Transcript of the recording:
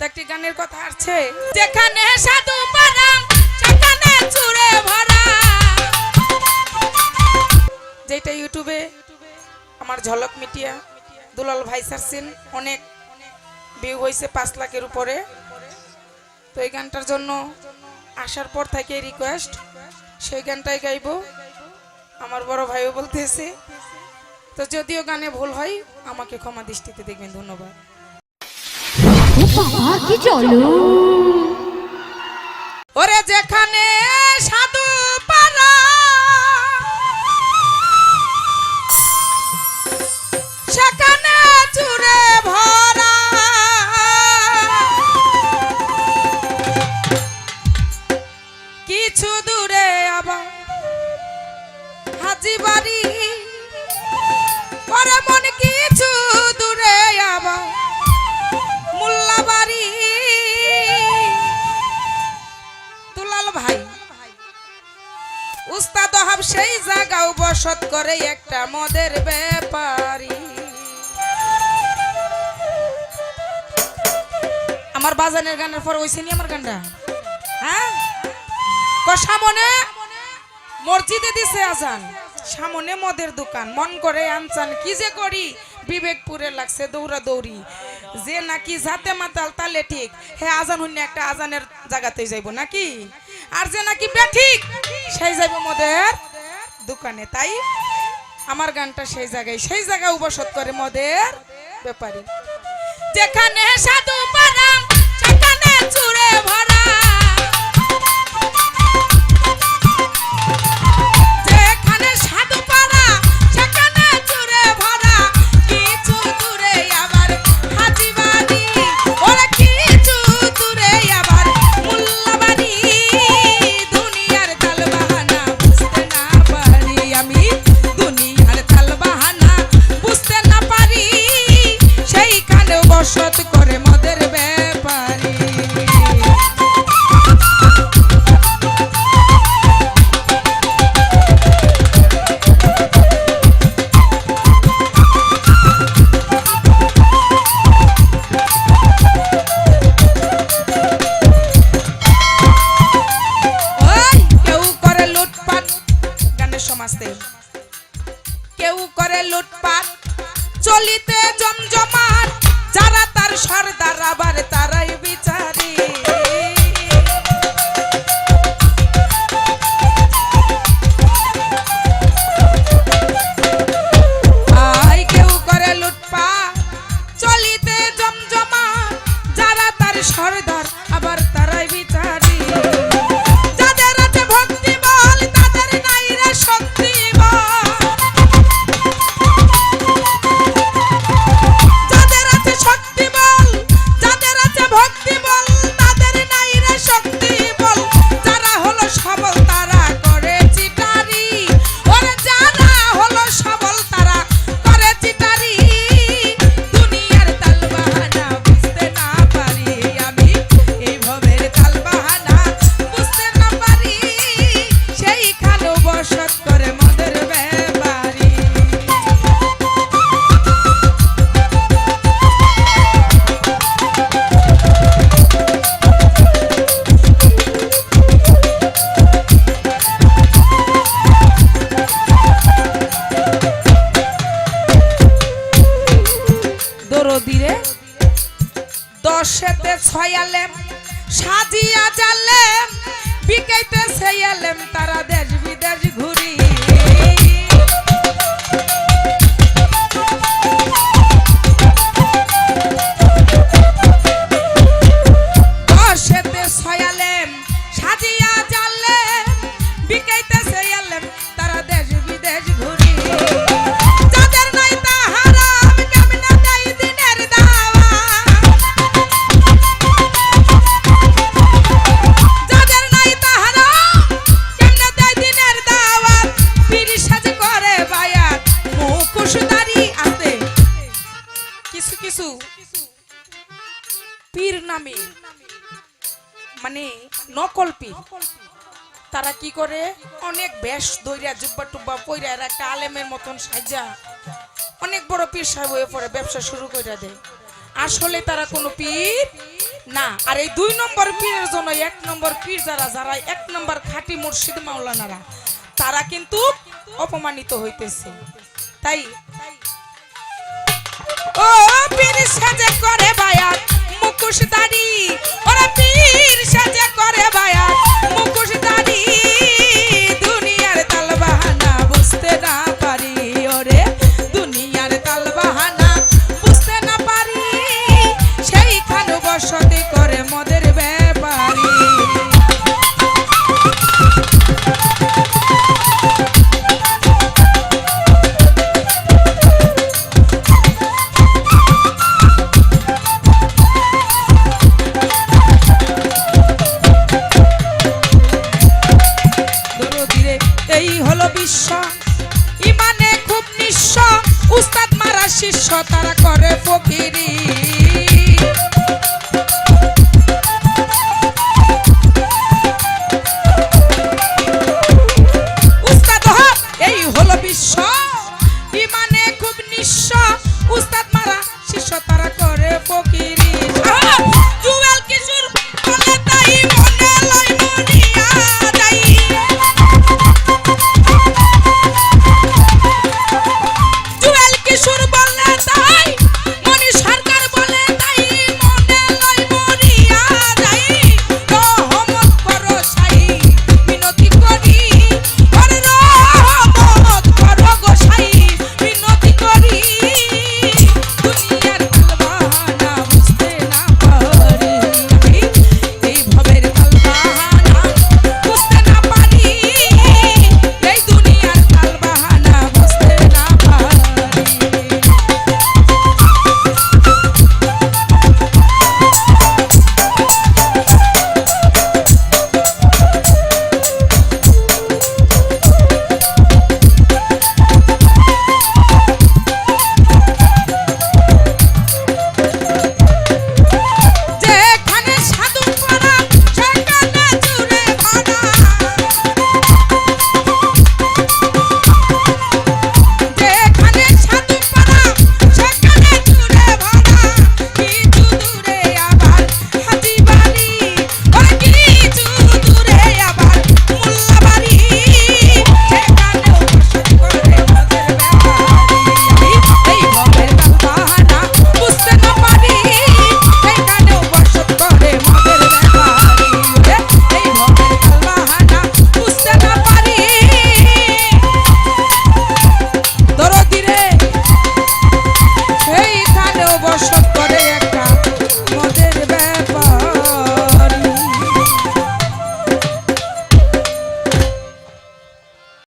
একটি গানের কথা আসছে, যেখানে সাধু পারাম সেখানে চুরে ভরা। যেটা ইউটিউবে আমার ঝলক মিডিয়া দুলাল ভাই সারছেন, অনেক ভিউ হয়েছে 5 লাখের উপরে। তো এই গানটার জন্য আসার পর থেকে রিকোয়েস্ট, সেই গানটাই গাইবো। আমার বড় ভাইও বলতেছে, তো যদিও গানে ভুল হয় আমাকে ক্ষমা দৃষ্টিতে দেখবেন। ধন্যবাদ। কি চলো ওরে যেখানে সাধু পারা সেখানে চুরে ভরা। কিছু দূরে আবার হাজি বাড়ি, ওরে মন কিছু দূরে আবার মোল্লা বাড়ি। দুলাল ভাই উস্তাদ হাব সেই জায়গাও বসত করে একটা মদের ব্যাপারী। আমার বাজানের গানের পর ওইছে নি আমার গানটা, হ্যাঁ সামনে মসজিদে দিছে আজান, সামনে মদের দোকান, মন করে আনচান কি যে করি, বিবেকপুরে লাগছে দৌড়া দৌড়ি। যে নাকি যাতে মাতাল তালে ঠিক, হে আজান হইনি একটা আজানের জায়গাতেই যাইব নাকি, আর যে নাকি বেঠিক সেই যাইব মদের দোকানে। তাই আমার গানটা সেই জায়গায় উপসদ করে মদের ব্যাপারী। যেখানে সাধু পারাম সেখানে চুরে ভরা। কেউ করে লুটপাট চলিতে জমজমাট, যারা তার সর্দার আবার তারাই বিচারি। কেউ করে লুটপাট চলিতে জমজমাট, যারা তার সর্দার আবার তারাই বিচারি। দশেতে ছয়ালেম সাজিয়া জালেম, বিকাইতে সেইয়ালেম তারা দেশ বিদেশ ঘুরি। দশেতে ছয়ালেম সাজিয়া জালেম, বিকাইতে সেইয়ালেম তারা দেশ বিদেশ ঘুরি। পীর নামে মানে নকল পীর, তারা কি করে অনেক বেশ দইরা জুব্বা টুব্বা পইরা একটা আলেমের মতন সাজা অনেক বড় পীর সাহেব হয়ে পড়ে ব্যবসা শুরু করে দেয়। আসলে তারা কোনো পীর না আর এই 2 নম্বর পীরের জন্য 1 নম্বর পীর যারা যারা 1 নম্বর খাঁটি মুর্শিদ মাওলানারা তারা কিন্তু অপমানিত হইতেছে। তাই ও পীর সাজে করে বায়াত